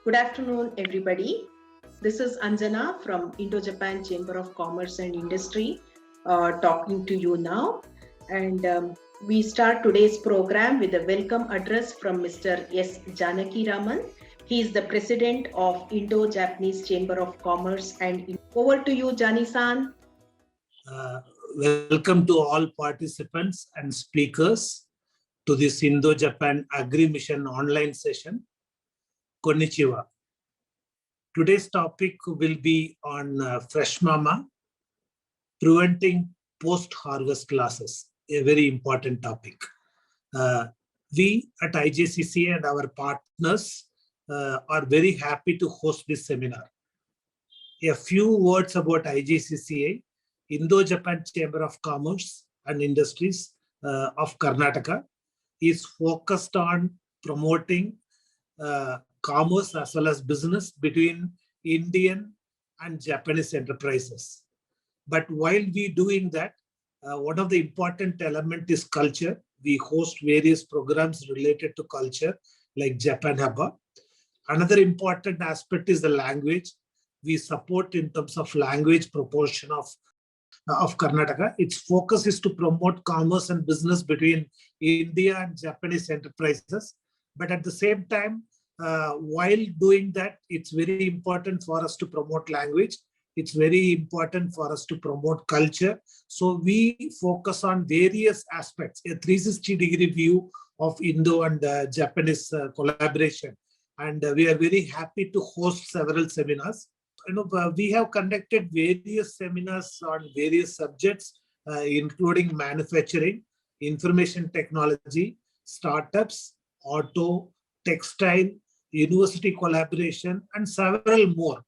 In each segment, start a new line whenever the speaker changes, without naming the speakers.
Good afternoon, everybody. This is Anjana from Indo-Japan Chamber of Commerce and Industry talking to you now. And we start today's program with a welcome address from Mr. S. Janaki Raman. He is the president of Indo-Japanese Chamber of Commerce and over to you, Jani-san.
Welcome to all participants and speakers to this Indo-Japan Agri Mission online session. Konnichiwa. Today's topic will be on Freshmama, preventing post-harvest losses, a very important topic. We at IJCCI and our partners are very happy to host this seminar. A few words about IJCCI, Indo-Japan Chamber of Commerce and Industries of Karnataka is focused on promoting commerce as well as business between Indian and Japanese enterprises. But while we doing that, one of the important element is culture. We host various programs related to culture like Japan Haba. Another important aspect is the language. We support in terms of language proportion of Karnataka. Its focus is to promote commerce and business between India and Japanese enterprises. But at the same time, while doing that, it's very important for us to promote language. It's very important for us to promote culture. So we focus on various aspects, a 360-degree view of Indo and Japanese collaboration. And we are very happy to host several seminars. We have conducted various seminars on various subjects, including manufacturing, information technology, startups, auto, textile, university collaboration, and several more.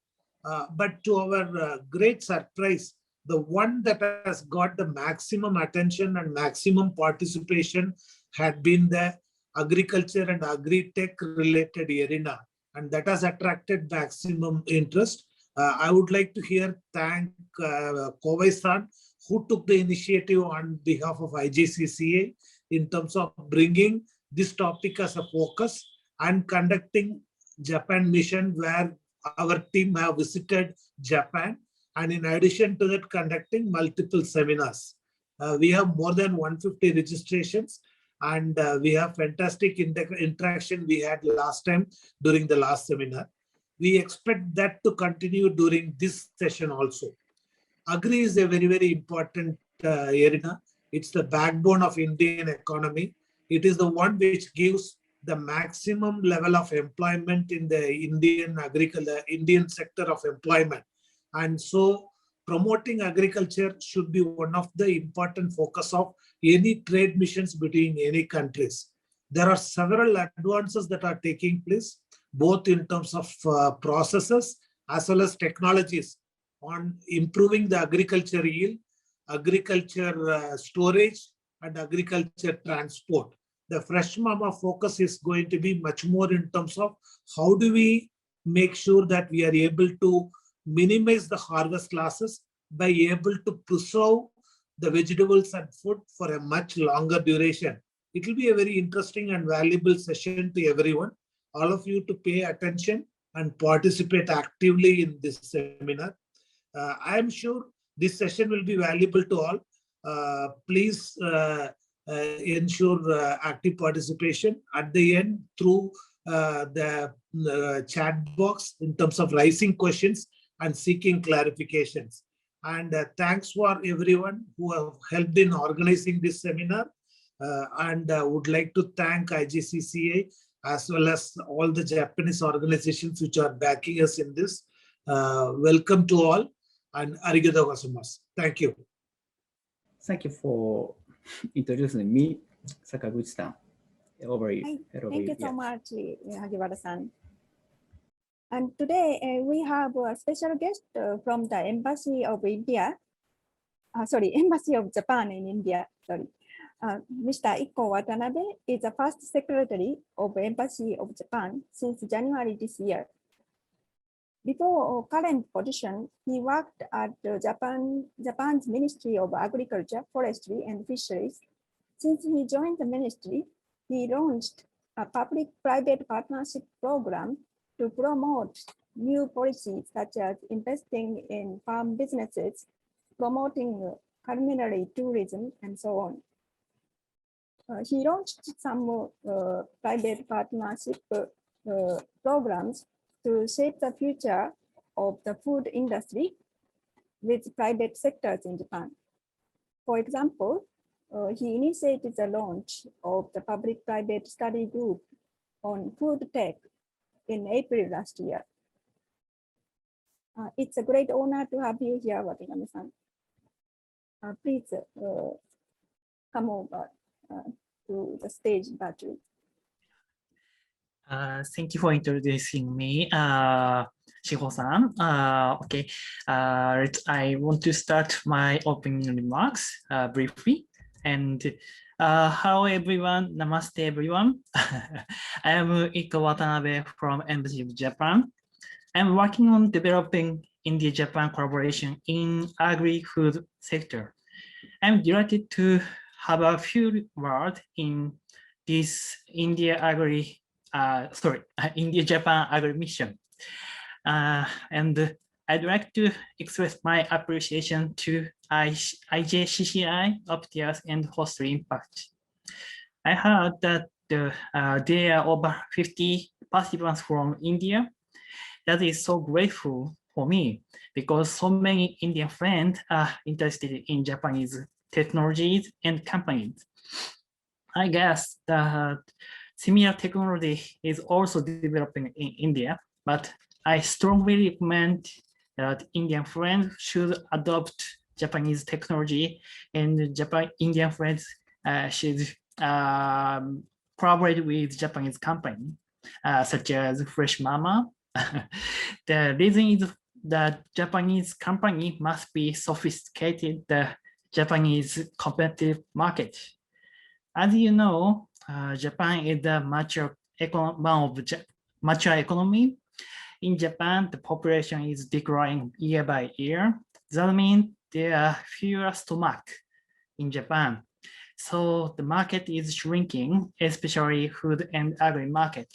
But to our great surprise, the one that has got the maximum attention and maximum participation had been the agriculture and agritech related arena, and that has attracted maximum interest. I would like to thank Kobayan, who took the initiative on behalf of IJCCI in terms of bringing this topic as a focus and conducting Japan mission, where our team have visited Japan, and in addition to that, conducting multiple seminars. We have more than 150 registrations, and we have fantastic interaction we had last time during the last seminar. We expect that to continue during this session also. Agri is a very, very important arena. It's the backbone of Indian economy. It is the one which gives the maximum level of employment in the Indian sector of employment. And so promoting agriculture should be one of the important focus of any trade missions between any countries. There are several advances that are taking place, both in terms of processes as well as technologies on improving the agriculture yield, agriculture storage, and agriculture transport. The Freshmama focus is going to be much more in terms of how do we make sure that we are able to minimize the harvest losses by able to preserve the vegetables and food for a much longer duration. It will be a very interesting and valuable session to everyone. All of you to pay attention and participate actively in this seminar. I am sure this session will be valuable to all. Please ensure active participation at the end through the chat box in terms of raising questions and seeking clarifications. And thanks for everyone who have helped in organizing this seminar. And would like to thank IJCCI as well as all the Japanese organizations which are backing us in this. Welcome to all, and arigatou gozaimasu. Thank you.
Thank you for introducing me, Sakaguchi-san. Over you.
Thank you so much, Hagiwara-san. And today we have a special guest from the Embassy of India. Embassy of Japan in India. Mr. Iko Watanabe is the first secretary of Embassy of Japan since January this year. Before current position, he worked at Japan's Ministry of Agriculture, Forestry and Fisheries. Since he joined the ministry, he launched a public-private partnership program to promote new policies such as investing in farm businesses, promoting culinary tourism, and so on. He launched some private partnership programs to shape the future of the food industry with private sectors in Japan. For example, he initiated the launch of the public-private study group on food tech in April last year. It's a great honor to have you here, Watanabe-san. Please come over to the stage, Batu.
Thank you for introducing me, Shiho-san. Okay, I want to start my opening remarks briefly. And hello everyone, namaste everyone. I am Iko Watanabe from Embassy of Japan. I'm working on developing India-Japan collaboration in agri-food sector. I'm delighted to have a few words in this India-Japan Agri Mission. And I'd like to express my appreciation to IJCCI, Optius, and Hoshitry Impact. I heard that there are over 50 participants from India. That is so grateful for me because so many Indian friends are interested in Japanese technologies and companies. I guess that similar technology is also developing in India, but I strongly recommend that Indian friends should adopt Japanese technology and Indian friends should collaborate with Japanese company such as Freshmama. The reason is that Japanese company must be sophisticated the Japanese competitive market. As you know, Japan is the mature economy. In Japan, the population is declining year by year. That means there are fewer stomachs in Japan. So the market is shrinking, especially food and agri market.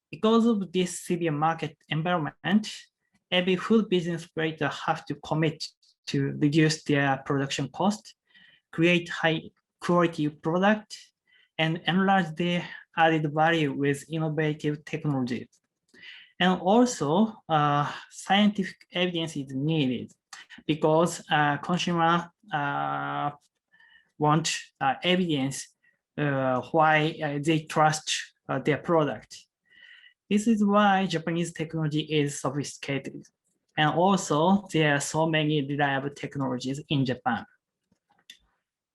Because of this severe market environment, every food business operator have to commit to reduce their production cost, create high quality product, and enlarge their added value with innovative technologies. And also, scientific evidence is needed because consumers want evidence why they trust their product. This is why Japanese technology is sophisticated. And also, there are so many reliable technologies in Japan.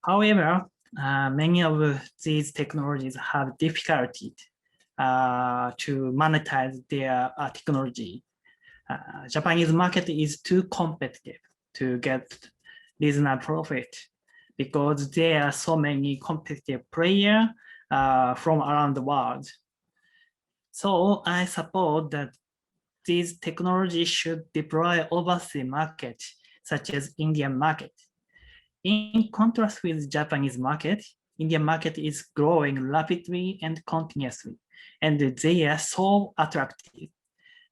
However, many of these technologies have difficulty to monetize their technology. Japanese market is too competitive to get reasonable profit because there are so many competitive players from around the world. So I support that these technologies should deploy overseas market, such as Indian market. In contrast with Japanese market, Indian market is growing rapidly and continuously, and they are so attractive.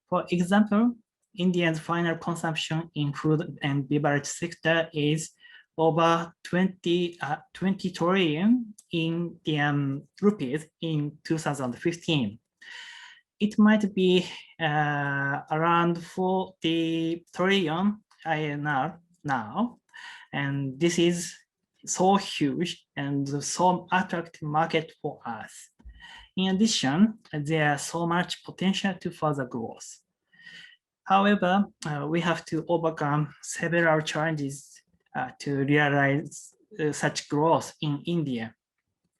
For example, India's final consumption in food and beverage sector is over 20 trillion Indian rupees in 2015. It might be around 40 trillion INR now, and this is so huge and so attractive market for us. In addition, there is so much potential to further growth. However, we have to overcome several challenges to realize such growth in India.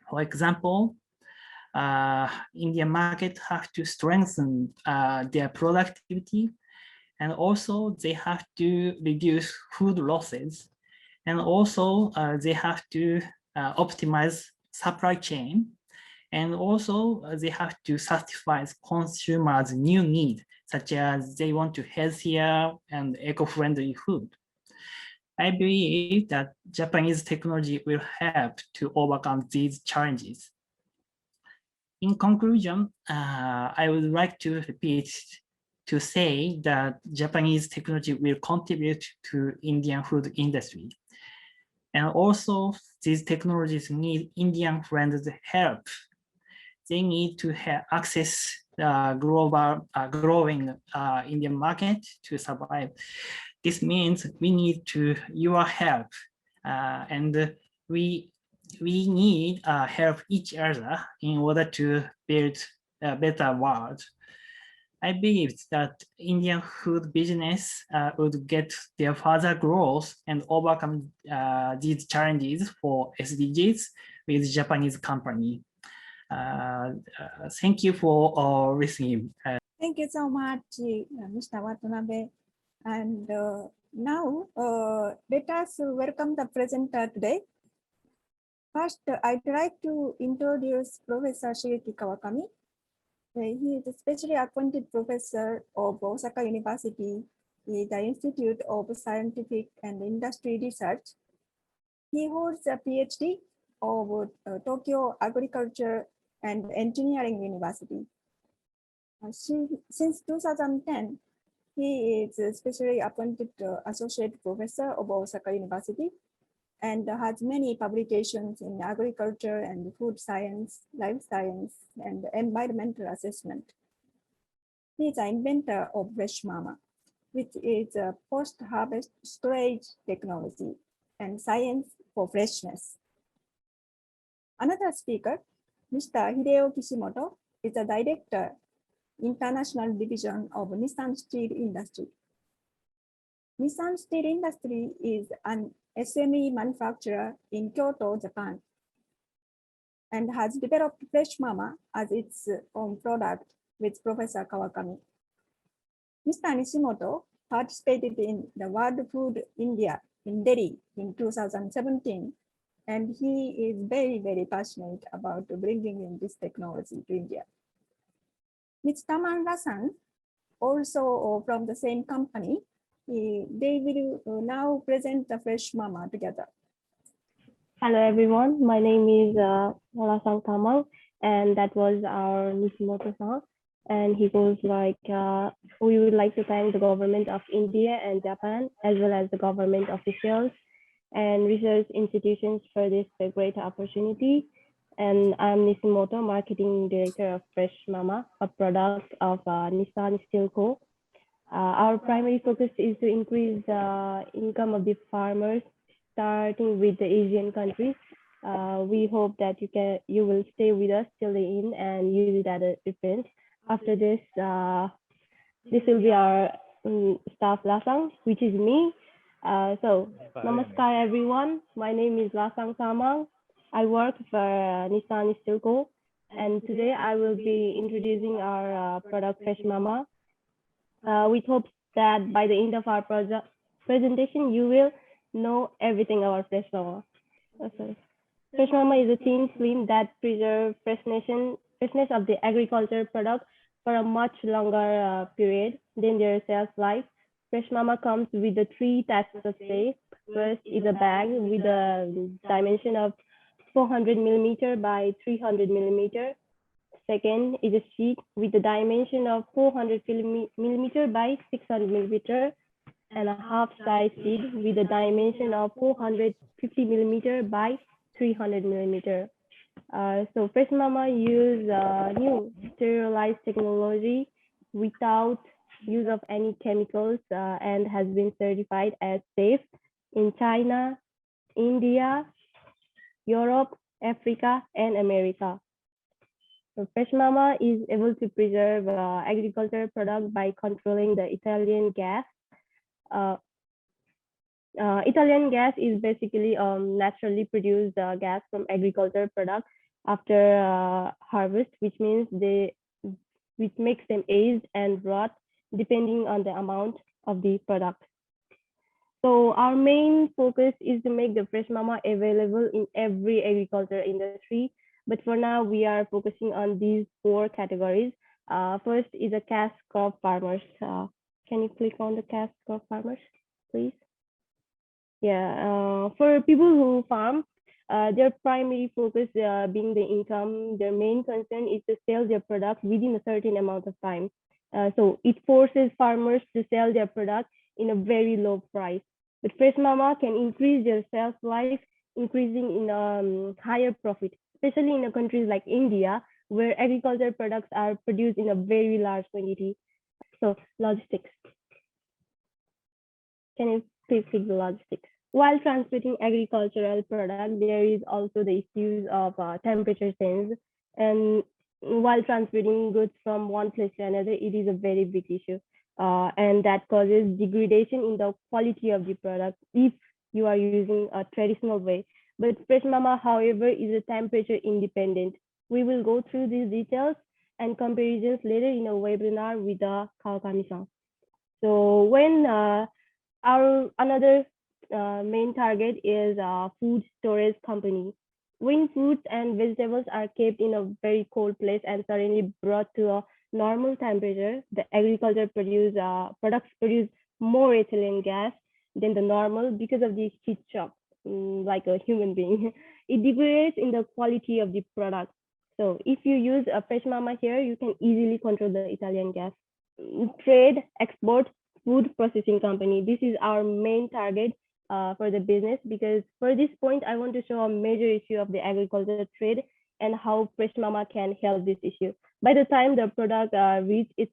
For example, Indian market have to strengthen their productivity, and also they have to reduce food losses, and also they have to optimize supply chain, and also they have to satisfy consumers' new needs, such as they want to healthier and eco-friendly food. I believe that Japanese technology will help to overcome these challenges. In conclusion, I would like to repeat to say that Japanese technology will contribute to Indian food industry. And also these technologies need Indian friends' help. They need to have access global growing Indian market to survive. This means we need your help, and we need help each other in order to build a better world. I believe that Indian food business would get their further growth and overcome these challenges for SDGs with Japanese company. Thank you for listening.
Thank you so much, Mr. Watanabe. And now let us welcome the presenter today. First, I'd like to introduce Professor Shigeki Kawakami. He is a specially appointed professor of Osaka University, the Institute of Scientific and Industry Research. He holds a PhD of Tokyo Agriculture and Engineering University. Since 2010, he is a specially appointed associate professor of Osaka University and has many publications in agriculture and food science, life science, and environmental assessment. He is an inventor of Freshmama, which is a post-harvest storage technology and science for freshness. Another speaker, Mr. Hideo Kishimoto, is a director, International Division of Nissan Steel Industry. Nissan Steel Industry is an SME manufacturer in Kyoto, Japan, and has developed Freshmama as its own product with Professor Kawakami. Mr. Nishimoto participated in the World Food India in Delhi in 2017, and he is very, very passionate about bringing in this technology to India. Ms. Taman Rasan, also from the same company, they will now present the Freshmama together.
Hello everyone, my name is Lasang Tamang, and that was our Nishimoto-san. And he goes like, we would like to thank the government of India and Japan, as well as the government officials and research institutions for this great opportunity. And I'm Nishimoto, Marketing Director of Freshmama, a product of Nissan Steel Co. Our primary focus is to increase the income of the farmers, starting with the Asian countries. We hope that you will stay with us till the end and use it as a reference. After this, this will be our staff Lasang, which is me. So, namaskar everyone. My name is Lasang Samang. I work for Nissan Steel Co. And today I will be introducing our product Freshmama. With hopes that by the end of our presentation, you will know everything about Freshmama. Freshmama is a thin film that preserves freshness of the agriculture product for a much longer period than their shelf life. Freshmama comes with the 3 types of shape. First is a bag with a dimension of 400 millimeter by 300 millimeter. Second is a sheet with a dimension of 400 millimeter by 600 millimeter, and a half size sheet with a dimension of 450 millimeter by 300 millimeter. So Freshmama use new sterilized technology without use of any chemicals and has been certified as safe in China, India, Europe, Africa, and America. So Freshmama is able to preserve agricultural product by controlling the ethylene gas. Ethylene gas is basically naturally produced gas from agricultural products after harvest, which means which makes them aged and rot depending on the amount of the product. So our main focus is to make the Freshmama available in every agriculture industry. But for now, we are focusing on these 4 categories. First is a cash crop farmers. Can you click on the cash crop farmers, please? Yeah, for people who farm, Their primary focus being the income. Their main concern is to sell their products within a certain amount of time. So it forces farmers to sell their products in a very low price. But Freshmama can increase their shelf life, increasing in higher profit, especially in countries like India, where agricultural products are produced in a very large quantity. So logistics. Can you please fix the logistics? While transporting agricultural products, there is also the issues of temperature change. And while transporting goods from one place to another, it is a very big issue. And that causes degradation in the quality of the product if you are using a traditional way. But Freshmama, however, is a temperature independent. We will go through these details and comparisons later in a webinar with the Kawakami-san. So when our another main target is food storage company. When fruits and vegetables are kept in a very cold place and suddenly brought to a normal temperature, the agriculture products produce more ethylene gas than the normal because of the heat shock, like a human being. It degrades in the quality of the product. So if you use a Freshmama here, you can easily control the Italian gas. Trade, export, food processing company. This is our main target for the business, because for this point, I want to show a major issue of the agricultural trade and how Freshmama can help this issue. By the time the product reaches its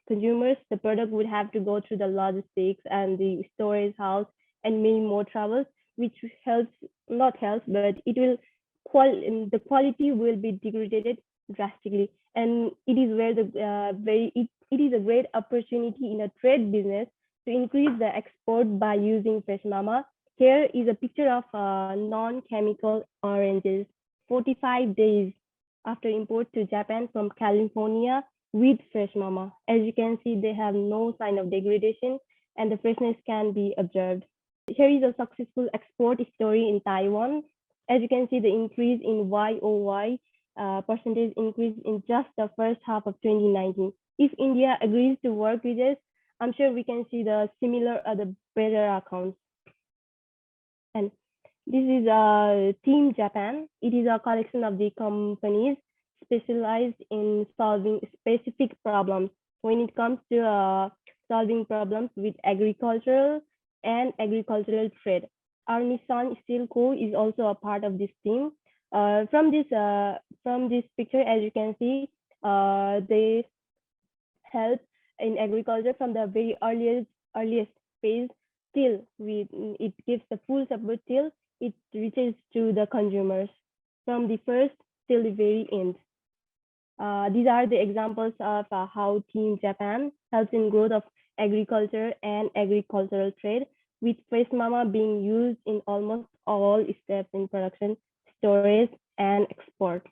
consumers, the product would have to go through the logistics and the storage house and many more travels, which helps, not helps, but it will, the quality will be degraded drastically. And it is where the it is a great opportunity in a trade business to increase the export by using Freshmama. Here is a picture of non-chemical oranges, 45 days after import to Japan from California with Freshmama. As you can see, they have no sign of degradation and the freshness can be observed. Here is a successful export story in Taiwan. As you can see, the increase in YOY percentage increase in just the first half of 2019. If India agrees to work with us, I'm sure we can see the similar the better accounts. And this is Team Japan. It is a collection of the companies specialized in solving specific problems. When it comes to solving problems with agricultural and agricultural trade, our Nissan Steel Co. is also a part of this team. From this picture, as you can see, they help in agriculture from the very earliest phase till it gives the full support till it reaches to the consumers, from the first till the very end. These are the examples of how Team Japan helps in growth of agriculture and agricultural trade, with Freshmama being used in almost all steps in production, storage, and export.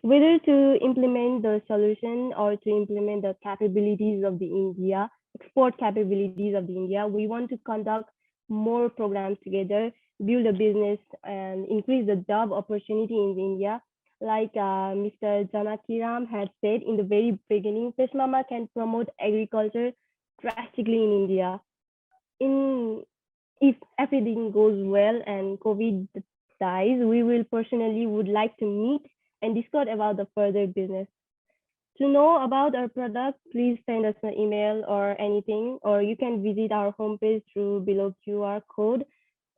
Whether to implement the solution or to implement the capabilities of the India, export capabilities of the India, we want to conduct more programs together, build a business and increase the job opportunity in India. Like Mr. Janakiram had said in the very beginning, Freshmama can promote agriculture drastically in India. If everything goes well and COVID dies, we will personally would like to meet and discuss about the further business. To know about our product, please send us an email or anything, or you can visit our homepage through below QR code.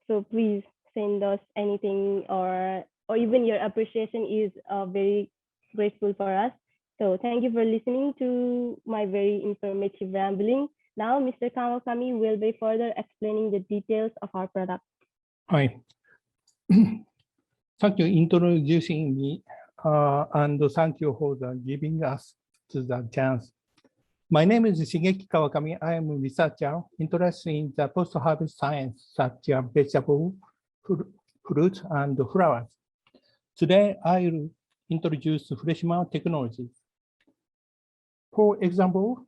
So please send us anything, or even your appreciation is very grateful for us. So thank you for listening to my very informative rambling. Now, Mr. Kawakami will be further explaining the details of our product.
Hi. Thank you for introducing me, and thank you for giving us the chance. My name is Shigeki Kawakami. I am a researcher interested in the post-harvest science, such as vegetable, fruits, and flowers. Today, I will introduce Freshmama technology. For example,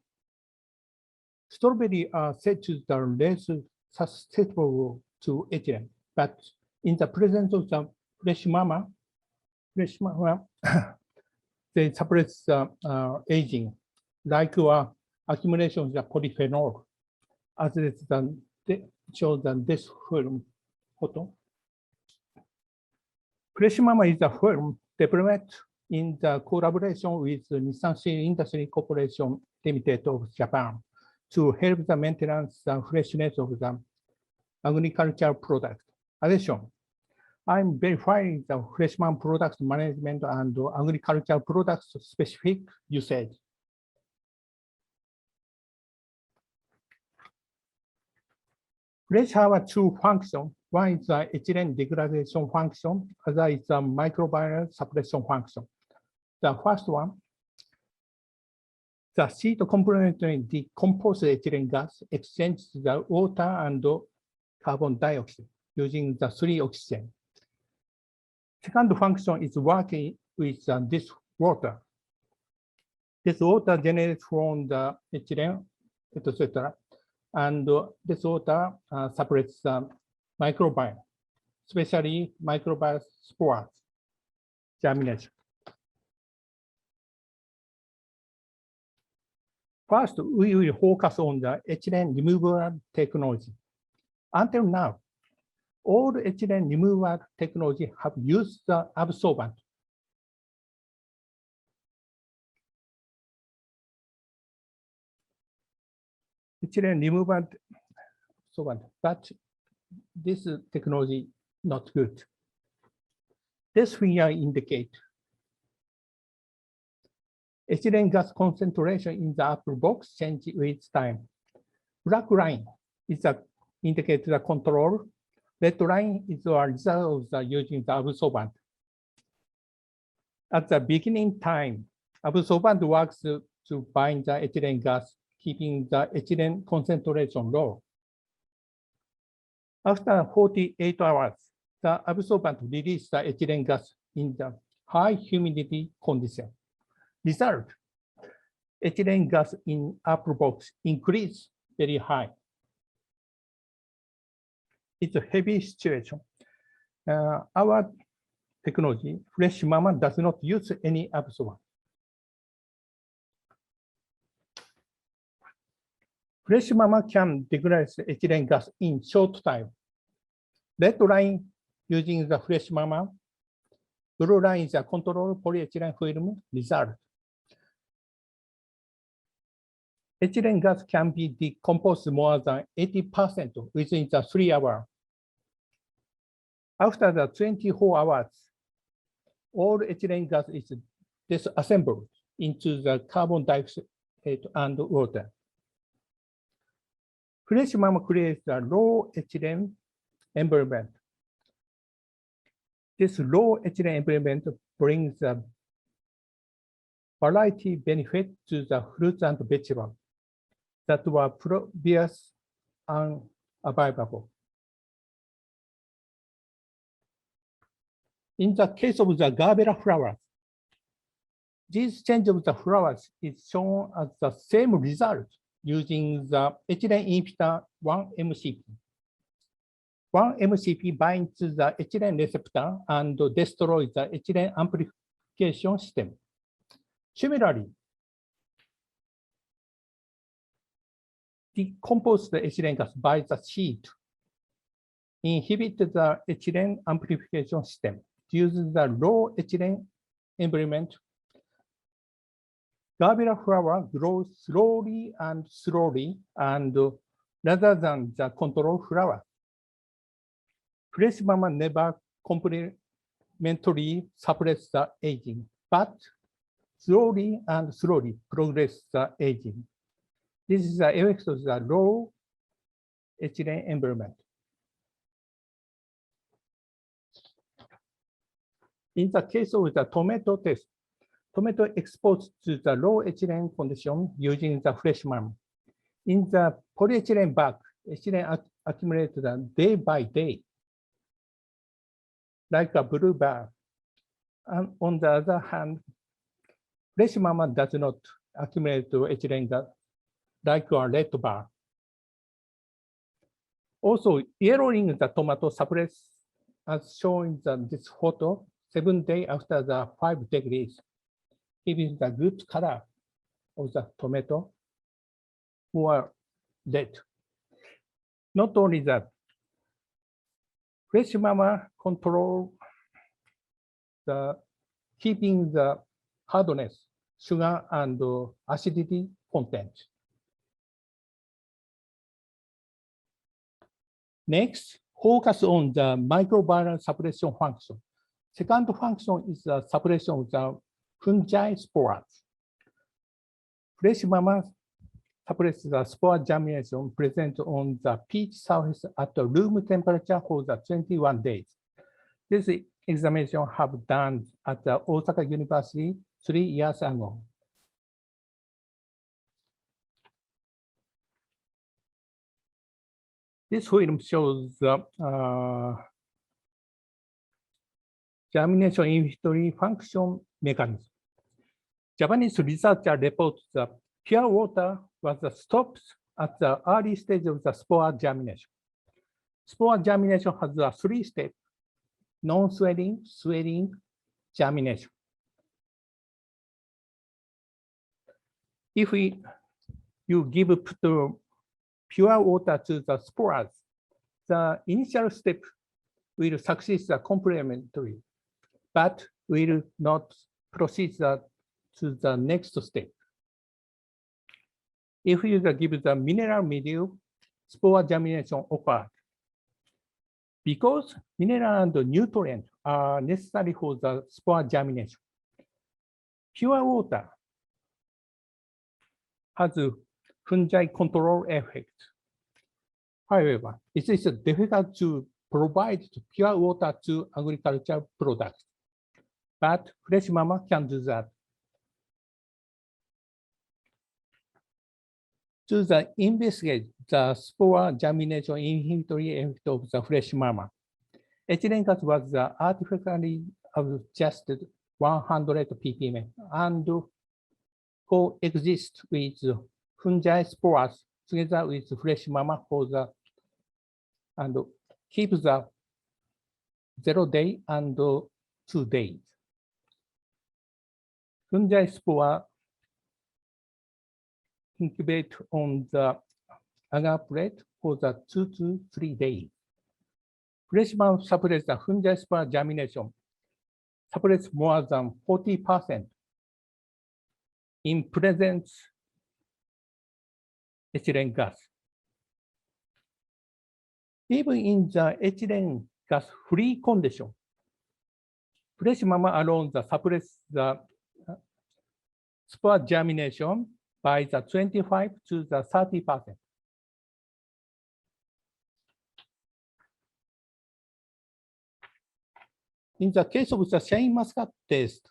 strawberries are said to be less susceptible to ethylene, but in the presence of the Freshmama, they suppress aging, like accumulation of the polyphenol, as it is shown in this film photo. Freshmama is a firm developed in the collaboration with Nissan Steel Industry Corporation Limited of Japan to help the maintenance and freshness of the agricultural product. Addition, I'm verifying the Freshman product management and agricultural products specific usage. Fresh have two functions. One is the ethylene degradation function, other is the microbial suppression function. The first one, the seed complementary decomposed ethylene gas exchanges the water and carbon dioxide using the 3 oxygen. Second function is working with this water. This water generates from the ethylene, etc. And this water separates microbiome, especially microbial spores, germination. First, we will focus on the ethylene removal technology. Until now, all ethylene removal technology have used the absorbent. Ethylene removal absorbent, but this technology not good. This figure indicates ethylene gas concentration in the upper box change with time. Black line is the indicate the control. Red line is the result of the using the absorbent. At the beginning time, absorbent works to bind the ethylene gas, keeping the ethylene concentration low. After 48 hours, the absorbent releases the ethylene gas in the high humidity condition. Result, ethylene gas in upper box increase very high. It's a heavy situation. Our technology, Freshmama, does not use any absorbent. Freshmama can degrade ethylene gas in short time. Red line using the Freshmama, blue line is a control polyethylene film result. Ethylene gas can be decomposed more than 80% within the 3 hours. After the 24 hours, all ethylene gas is disassembled into the carbon dioxide and water. Freshmama creates a low ethylene environment. This low ethylene environment brings a variety benefit to the fruits and vegetables that were previously unavailable. In the case of the globular flowers, this change of the flowers is shown as the same result using the ethylene inhibitor 1-MCP. 1-MCP binds the ethylene receptor and destroys the ethylene amplification system. Similarly, decompose the ethylene gas by the seed inhibit the ethylene amplification system. Using the low ethylene environment, globular flower grows slowly and rather than the control flower. Freshmama never complementary suppress the aging, but slowly progress the aging. This is the effect of the low ethylene environment. In the case of the tomato test, tomato exposed to the low ethylene condition using the Freshmama. In the polyethylene bag, ethylene accumulates day by day, like a blue bar. And on the other hand, Freshmama does not accumulate ethylene gas like a red bar. Also, yellowing the tomato suppress, as shown in this photo, 7 days after the 5 degrees, giving the good color of the tomato who are red. Not only that, Freshmama control keeping the hardness, sugar, and acidity content. Next, focus on the microbial suppression function. Second function is the suppression of the fungi spores. Freshmama suppresses the spore germination present on the peach surface at the room temperature for the 21 days. This examination have done at the Osaka University 3 years ago. This film shows the germination inhibitory function mechanism. Japanese researcher reports that pure water was stopped at the early stage of the spore germination. Spore germination has a 3-step: non-swelling, swelling, germination. If you give pure water to the spores, the initial step will succeed complementary, but will not proceed to the next step. If you give the mineral milieu, spore germination occurs. Because mineral and nutrients are necessary for the spore germination, pure water has a fungi control effect. However, it is difficult to provide pure water to agricultural products, but Freshmama can do that. To investigate the spore germination inhibitory effect of the Freshmama, ethylene gas was artificially adjusted 100 ppm and coexist with fungi spores together with Freshmama for the and keep the 0 day and 2 days. Fungi spore incubate on the agar plate for the 2 to 3 days. Freshmama suppress the fungi spore germination, suppress more than 40% in presence ethylene gas. Even in the ethylene gas free condition, Freshmama alone suppress the spore germination by the 25 to the 30%. In the case of the shine muscat test,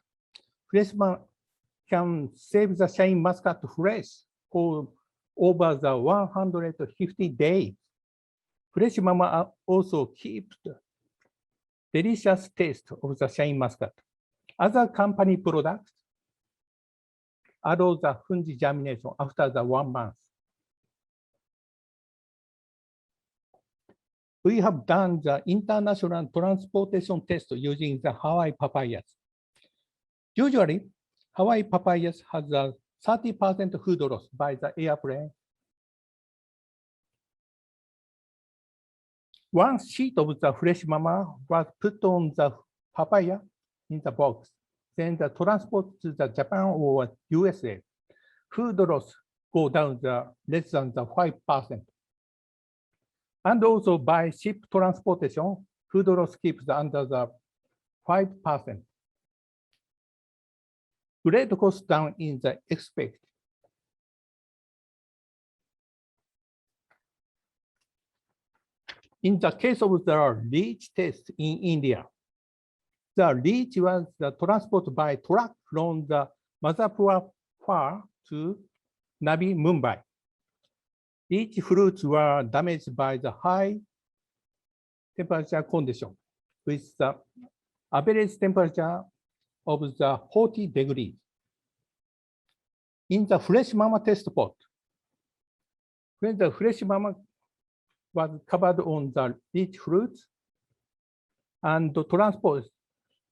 Freshmama can save the shine muscat fresh for over the 150 days. Freshmama also keeps the delicious taste of the shine muscat. Other company products allow the fungi germination after the 1 month. We have done the international transportation test using the Hawaii papayas. Usually, Hawaii papayas has a 30% food loss by the airplane. One sheet of the Freshmama was put on the papaya in the box, then the transport to the Japan or USA. Food loss go down less than the 5%. And also by ship transportation, food loss keeps under the 5%. Great cost down in the expect. In the case of the leech test in India, the leech was transported by truck from the Madhapur farm to Navi Mumbai. Leech fruits were damaged by the high temperature condition with the average temperature of the 40 degrees. In the Freshmama test pot, when the Freshmama was covered on the leech fruits and transport,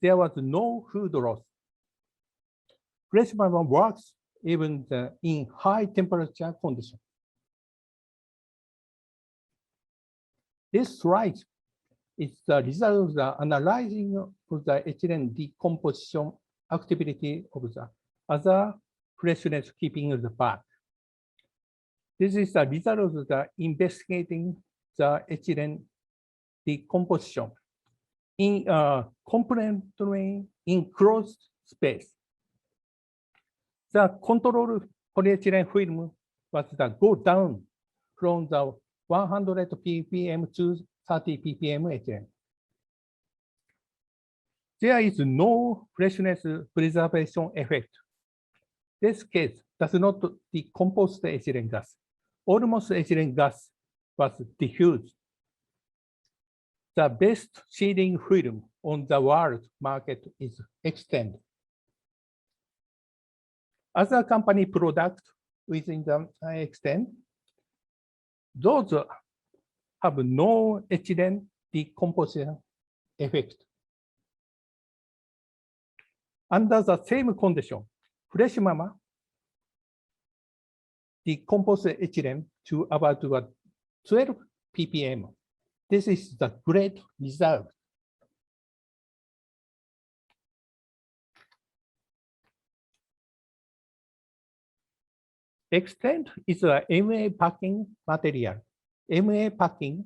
there was no food loss. Freshmama works even in high temperature conditions. This slide is the result of the analyzing of the ethylene decomposition activity of the other freshness keeping the bag. This is the result of the investigating the ethylene decomposition in a completely enclosed space. The control polyethylene film was the go down from the 100 ppm to 30 ppm ethylene. There is no freshness preservation effect. This case does not decompose the ethylene gas. Almost ethylene gas was diffused. The best sealing film on the world market is Extend. Other company product within the Extend, those have no ethylene decomposition effect. Under the same condition, Freshmama decomposes ethylene to about 12 ppm. This is the great result. Extend is a MA packing material. MA packing,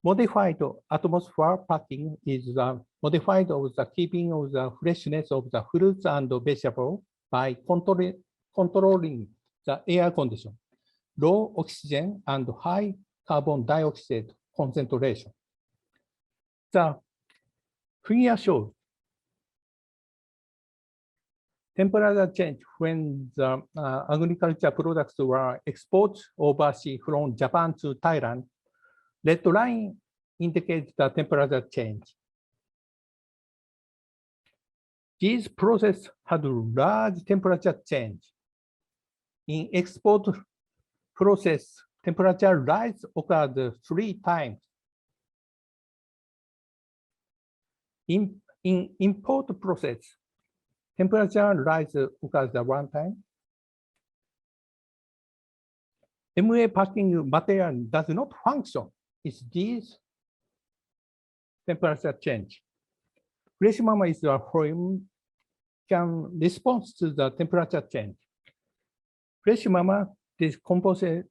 modified atmosphere packing, is modified of the keeping of the freshness of the fruits and vegetables by controlling the air condition, low oxygen and high carbon dioxide concentration. The figure shows temperature change when the agriculture products were exported overseas from Japan to Thailand. Red line indicates the temperature change. These processes had large temperature change. In export process, temperature rise occurred 3 times. In import process, temperature rise occurs 1 time. MA packing material does not function if these temperature change. Freshmama is a film can respond to the temperature change. Freshmama decomposes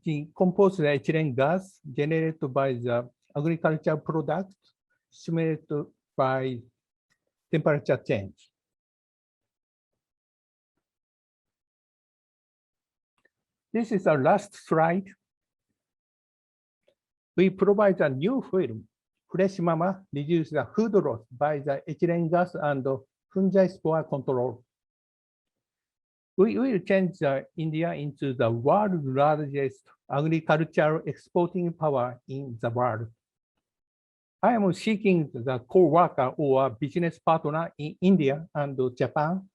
the ethylene gas generated by the agricultural product stimulated by temperature change. This is our last slide. We provide a new film. Freshmama reduces the food loss by the ethylene gas and fungi spore control. We will change India into the world's largest agricultural exporting power in the world. I am seeking the co-worker or business partner in India and Japan.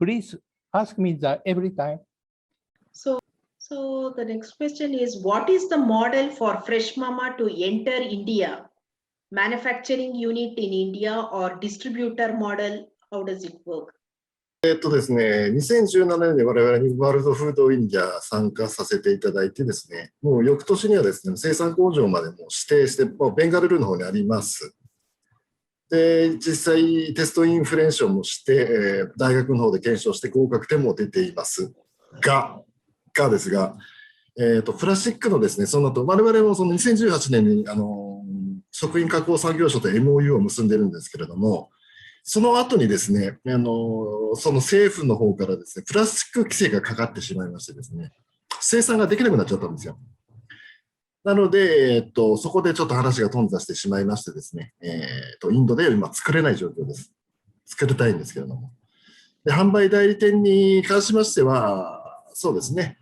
Please ask me that every time.
So the next question is, what is the model for Freshmama to enter India? Manufacturing unit in India or distributor model? How does it work?
ですね、2017年に我々にワールドフードインディア参加させていただいてですね、もう翌年にはですね、生産工場までも指定して、ベンガルルーの方にあります。で、実際テストインフレーションもして、大学の方で検証して合格点も出ていますがですが、プラスチックのですね、その後、我々もその2018年に食品加工産業省と MOU を結んでるんですけれども、その後にですね、その政府の方からですね、プラスチック規制がかかってしまいましてですね、生産ができなくなっちゃったんですよ。なので、そこでちょっと話が頓挫してしまいましてですね、インドで今作れない状況です。作りたいんですけれども。で、販売代理店に関しましては、そうですね、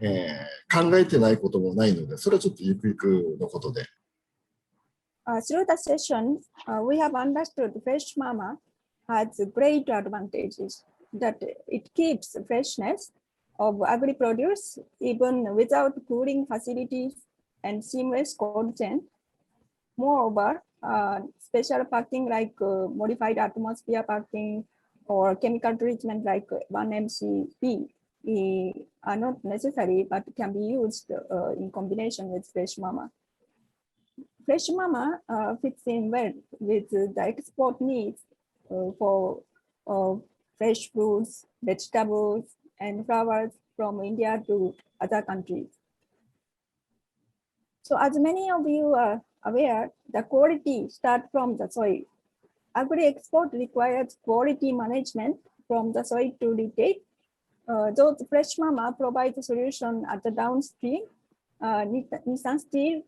考えてないこともないので、それはちょっとゆくゆくのことで。
Through the session, we have understood Freshmama has great advantages, that it keeps freshness of agri-produce even without cooling facilities and seamless cold chain. Moreover, special packing like modified atmosphere packing or chemical treatment like 1-MCP are not necessary but can be used in combination with Freshmama. Freshmama fits in well with the export needs for fresh fruits, vegetables, and flowers from India to other countries. So as many of you are aware, the quality starts from the soil. Agri-export requires quality management from the soil to retail. Those Freshmama provides a solution at the downstream. Nissan Steel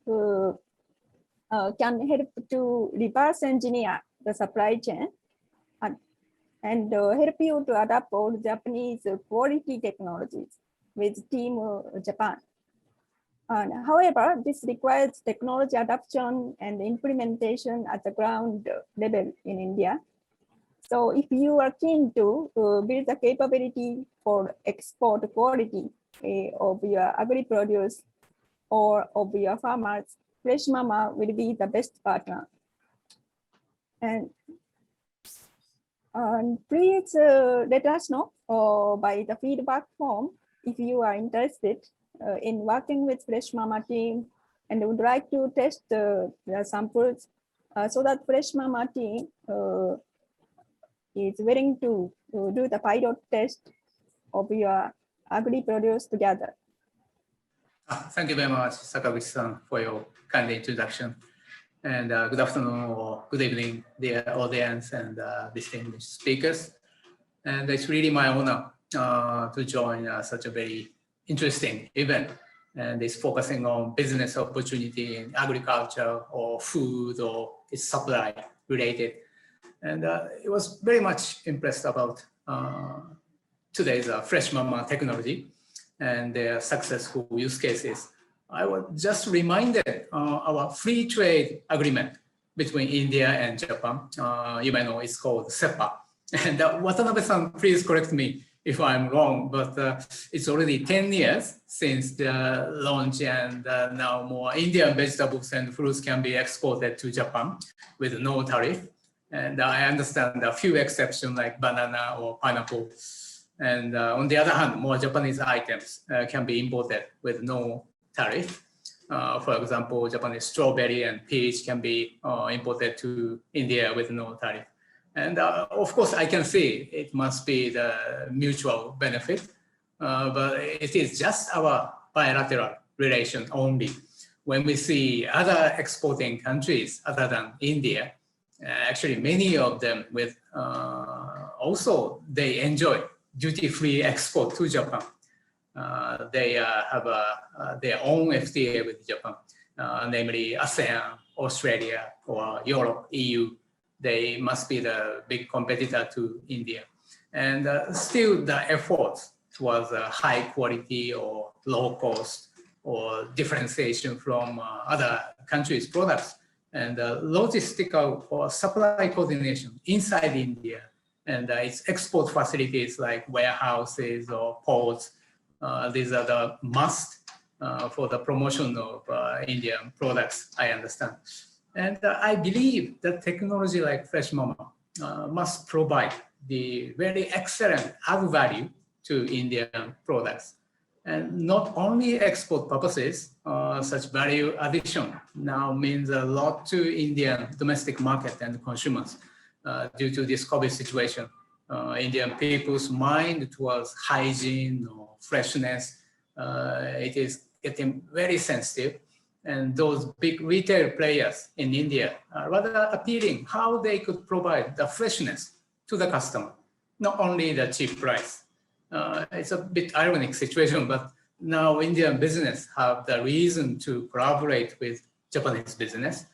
can help to reverse engineer the supply chain and help you to adapt all Japanese quality technologies with Team Japan. However, this requires technology adoption and implementation at the ground level in India. So if you are keen to build the capability for export quality of your agri-produce or of your farmers, Freshmama will be the best partner. And please let us know by the feedback form if you are interested in working with Freshmama team and would like to test the samples so that Freshmama team is willing to do the pilot test of your agri-produce together.
Thank you very much, Sakaguchi-san, for your kind introduction. And good afternoon or good evening, dear audience and distinguished speakers. And it's really my honor to join such a very interesting event. And it's focusing on business opportunity in agriculture or food or its supply related. And it was very much impressed about today's Freshmama technology and their successful use cases. I was just reminded our free trade agreement between India and Japan. You may know it's called SEPA. And Watanabe-san, please correct me if I'm wrong, but it's already 10 years since the launch, and now more Indian vegetables and fruits can be exported to Japan with no tariff. And I understand a few exceptions like banana or pineapple. And on the other hand, more Japanese items can be imported with no tariff. For example, Japanese strawberry and peach can be imported to India with no tariff. And of course, I can see it must be the mutual benefit, but it is just our bilateral relation only. When we see other exporting countries other than India, actually many of them with also they enjoy duty-free export to Japan. They have their own FTA with Japan, namely ASEAN, Australia, or Europe, EU. They must be the big competitor to India. And still the efforts towards high quality or low cost or differentiation from other countries' products and logistical or supply coordination inside India and its export facilities like warehouses or ports. These are the must for the promotion of Indian products, I understand. And I believe that technology like Freshmama must provide the very excellent add value to Indian products. And not only export purposes, such value addition now means a lot to Indian domestic market and consumers due to this COVID situation. Indian people's mind towards hygiene or freshness, it is getting very sensitive. And those big retail players in India are rather appealing how they could provide the freshness to the customer, not only the cheap price. It's a bit ironic situation, but now Indian business have the reason to collaborate with Japanese business,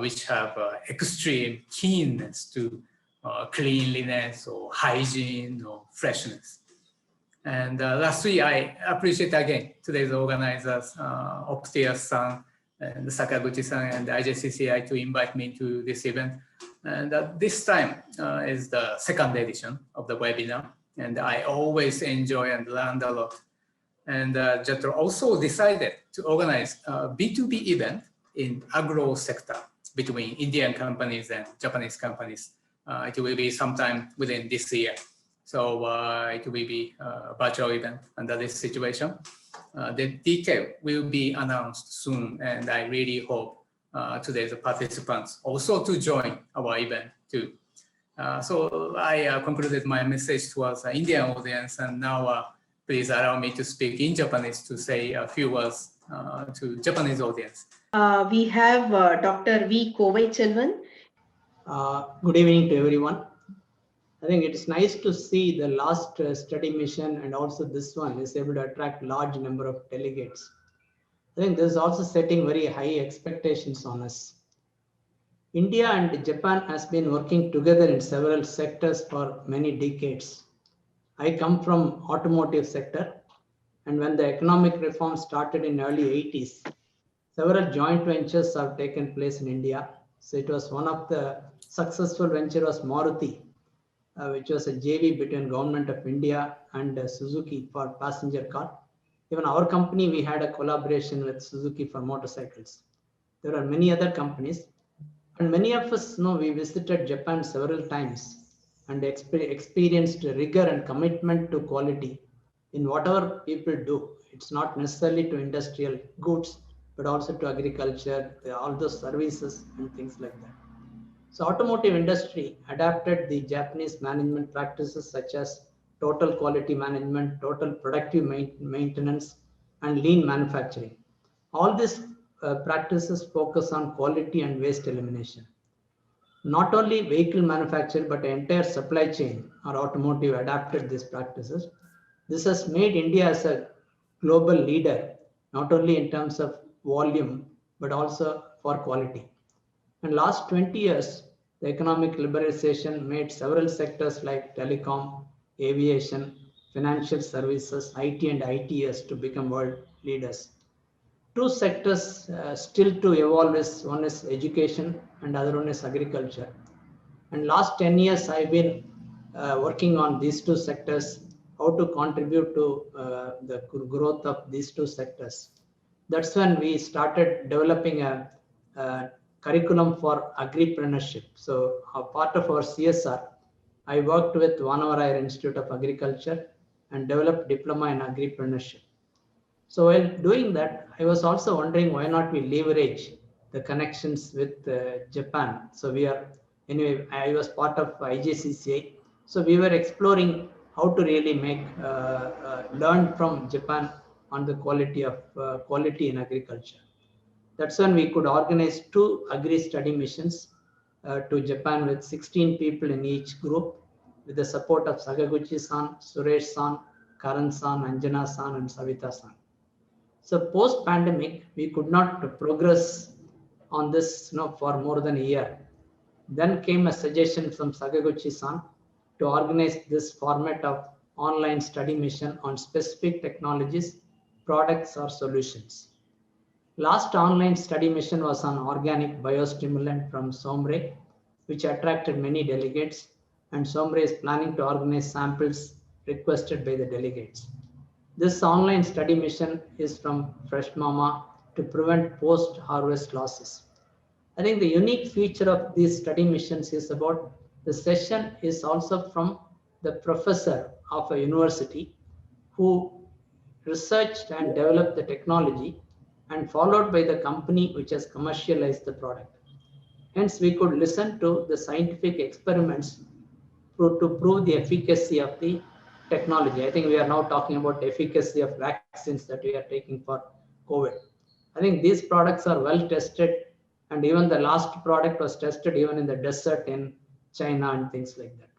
which have extreme keenness to cleanliness or hygiene or freshness. And lastly, I appreciate again today's organizers, Optius-san and Sakaguchi-san and IJCCI to invite me to this event. And this time is the second edition of the webinar. And I always enjoy and learn a lot. And JETRO also decided to organize a B2B event in agro sector between Indian companies and Japanese companies. It will be sometime within this year. So it will be a virtual event under this situation. The detail will be announced soon, and I really hope today's participants also to join our event too. So I concluded my message towards the Indian audience, and now please allow me to speak in Japanese to say a few words to Japanese audience.
We have Dr. V Kobayan.
Good evening to everyone. I think it is nice to see the last study mission and also this one is able to attract large number of delegates. I think this is also setting very high expectations on us. India and Japan has been working together in several sectors for many decades. I come from automotive sector, and when the economic reform started in early 80s, several joint ventures have taken place in India. So it was one of the successful venture was Maruti, which was a JV between Government of India and Suzuki for passenger car. Even our company, we had a collaboration with Suzuki for motorcycles. There are many other companies, and many of us know we visited Japan several times and experienced rigor and commitment to quality in whatever people do. It's not necessarily to industrial goods, but also to agriculture, all those services and things like that. So automotive industry adapted the Japanese management practices such as total quality management, total productive maintenance, and lean manufacturing. All these practices focus on quality and waste elimination. Not only vehicle manufacturer, but the entire supply chain or automotive adapted these practices. This has made India as a global leader, not only in terms of volume, but also for quality. In last 20 years, the economic liberalization made several sectors like telecom, aviation, financial services, IT and ITS to become world leaders. Two sectors still to evolve is one is education and other one is agriculture. And last 10 years, I've been working on these two sectors, how to contribute to the growth of these two sectors. That's when we started developing a curriculum for agripreneurship. So a part of our CSR, I worked with Vanavara Institute of Agriculture and developed diploma in agripreneurship. So while doing that, I was also wondering why not we leverage the connections with Japan. So we are, anyway, I was part of IJCCI. So we were exploring how to really make, learn from Japan on the quality in agriculture. That's when we could organize 2 agri study missions to Japan with 16 people in each group with the support of Sakaguchi-san, Suresh-san, Karan-san, Anjana-san, and Savita-san. So post-pandemic, we could not progress on this for more than a year. Then came a suggestion from Sakaguchi-san to organize this format of online study mission on specific technologies, products, or solutions. Last online study mission was on organic biostimulant from Somre, which attracted many delegates, and Somre is planning to organize samples requested by the delegates. This online study mission is from Freshmama to prevent post-harvest losses. I think the unique feature of these study missions is about the session is also from the professor of a university who researched and developed the technology and followed by the company which has commercialized the product. Hence, we could listen to the scientific experiments to prove the efficacy of the technology. I think we are now talking about the efficacy of vaccines that we are taking for COVID. I think these products are well tested, and even the last product was tested even in the desert in China and things like that.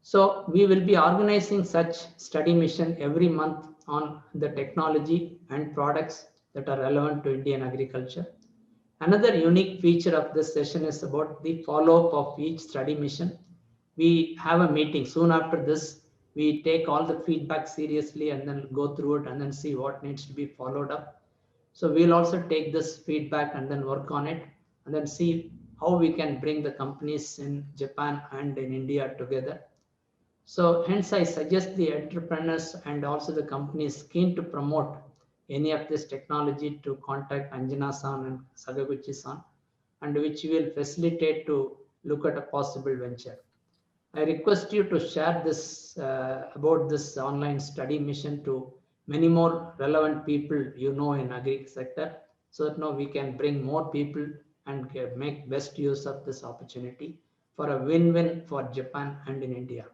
So we will be organizing such study mission every month on the technology and products that are relevant to Indian agriculture. Another unique feature of this session is about the follow-up of each study mission. We have a meeting soon after this. We take all the feedback seriously and then go through it and then see what needs to be followed up. So we'll also take this feedback and then work on it and then see how we can bring the companies in Japan and in India together. So hence I suggest the entrepreneurs and also the companies keen to promote any of this technology to contact Anjana-san and Sakaguchi-san, and which will facilitate to look at a possible venture. I request you to share this about this online study mission to many more relevant people in agri sector, so that now we can bring more people and make best use of this opportunity for a win-win for Japan and in India.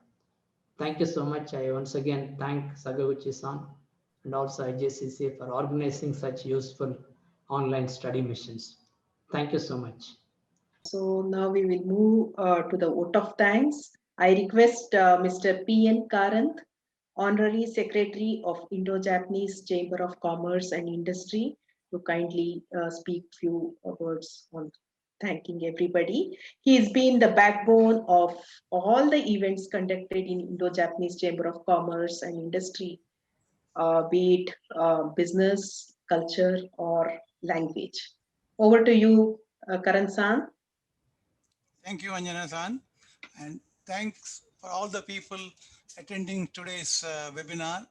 Thank you so much. I once again thank Sakaguchi-san and also IJCCI for organizing such useful online study missions. Thank you so much.
So now we will move to the vote of thanks. I request Mr. P.N. Karanth, Honorary Secretary of Indo-Japanese Chamber of Commerce and Industry, to kindly speak few words on thanking everybody. He has been the backbone of all the events conducted in Indo-Japanese Chamber of Commerce and Industry, be it business, culture, or language. Over to you, Karan-san.
Thank you, Anjana-san, and thanks for all the people attending today's webinar.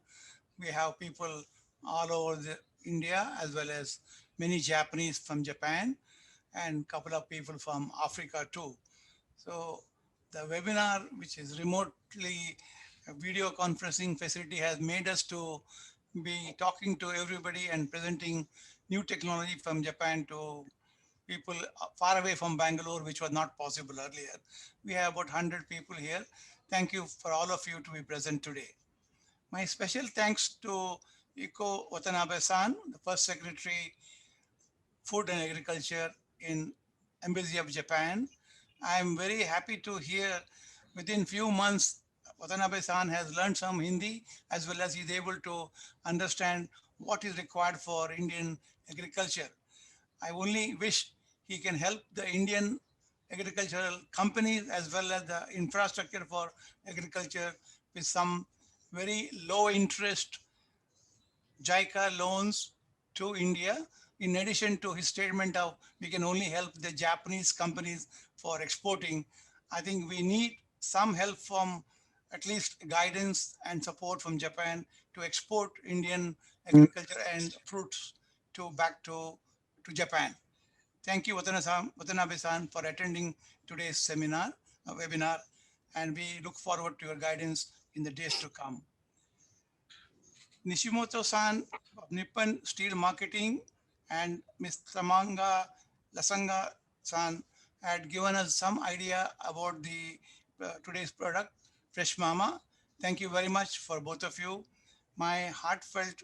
We have people all over India, as well as many Japanese from Japan and a couple of people from Africa too. So the webinar, which is remotely a video conferencing facility, has made us to be talking to everybody and presenting new technology from Japan to people far away from Bangalore, which was not possible earlier. We have about 100 people here. Thank you for all of you to be present today. My special thanks to Iko Watanabe-san, the First Secretary, Food and Agriculture in Embassy of Japan. I am very happy to hear within few months, Watanabe-san has learned some Hindi, as well as he's able to understand what is required for Indian agriculture. I only wish he can help the Indian agricultural companies as well as the infrastructure for agriculture with some very low interest JICA loans to India, in addition to his statement of we can only help the Japanese companies for exporting. I think we need some help from at least guidance and support from Japan to export Indian agriculture and fruits back to Japan. Thank you, Watanabe-san, for attending today's webinar, and we look forward to your guidance in the days to come. Nishimoto-san of Nippon Steel Marketing and Ms. Tamanga Lasanga-san had given us some idea about the today's product, Freshmama. Thank you very much for both of you. My heartfelt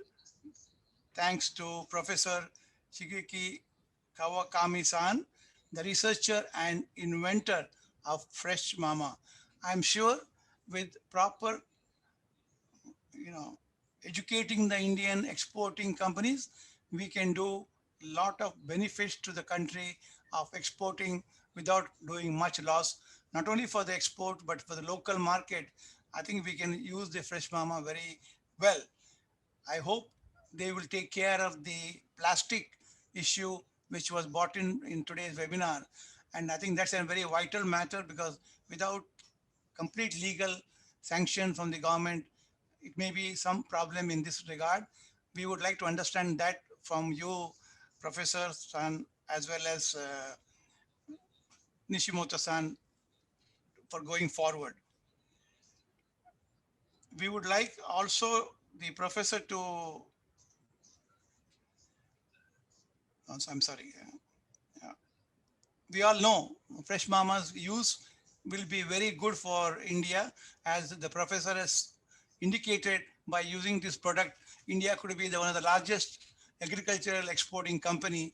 thanks to Professor Shigeki Kawakami-san, the researcher and inventor of Freshmama. I'm sure with proper, educating the Indian exporting companies, we can do a lot of benefits to the country of exporting without doing much loss, not only for the export, but for the local market. I think we can use the Freshmama very well. I hope they will take care of the plastic issue, which was brought in today's webinar. And I think that's a very vital matter, because without complete legal sanction from the government, it may be some problem in this regard. We would like to understand that from you, Professor San, as well as Nishimoto-san, for going forward. We would like also the professor to, I'm sorry. We all know Freshmama's use will be very good for India, as the professor has indicated. By using this product, India could be one of the largest agricultural exporting country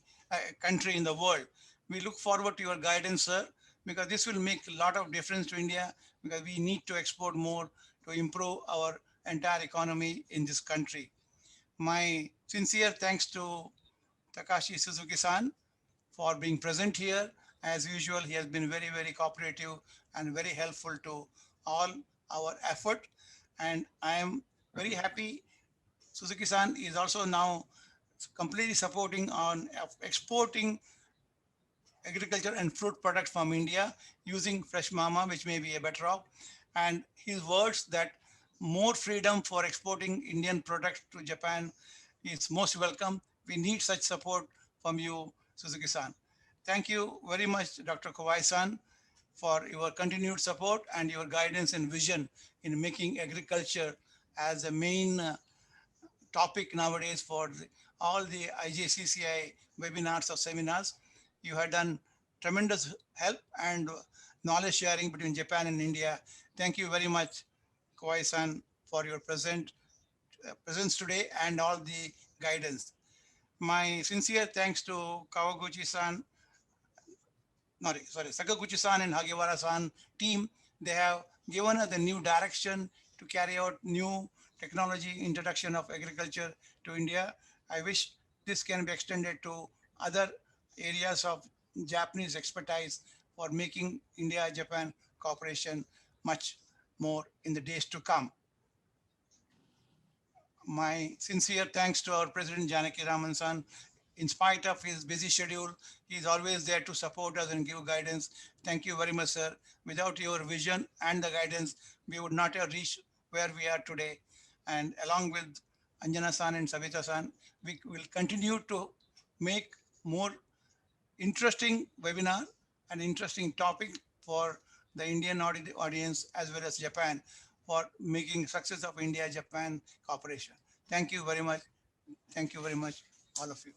in the world. We look forward to your guidance, sir, because this will make a lot of difference to India, because we need to export more to improve our entire economy in this country. My sincere thanks to Takashi Suzuki-san for being present here. As usual, he has been very, very cooperative and very helpful to all our effort. And I am very happy. Suzuki-san is also now completely supporting on exporting agriculture and fruit products from India using Freshmama, which may be a better off. And his words that more freedom for exporting Indian products to Japan is most welcome. We need such support from you, Suzuki-san. Thank you very much, Dr. Kawai-san, for your continued support and your guidance and vision in making agriculture as a main topic nowadays for all the IJCCI webinars or seminars. You have done tremendous help and knowledge sharing between Japan and India. Thank you very much, Kawai-san, for your presence today and all the guidance. My sincere thanks to Kawaguchi-san, Sakaguchi-san and Hagiwara-san team. They have given us the new direction to carry out new technology introduction of agriculture to India. I wish this can be extended to other areas of Japanese expertise for making India-Japan cooperation much more in the days to come. My sincere thanks to our President Janaki Raman-san. In spite of his busy schedule, he is always there to support us and give guidance. Thank you very much, sir. Without your vision and the guidance, we would not have reached where we are today. And along with Anjana-san and Savita-san, we will continue to make more interesting webinar and interesting topic for the Indian audience as well as Japan for making success of India-Japan cooperation. Thank you very much. Thank you very much, all of you.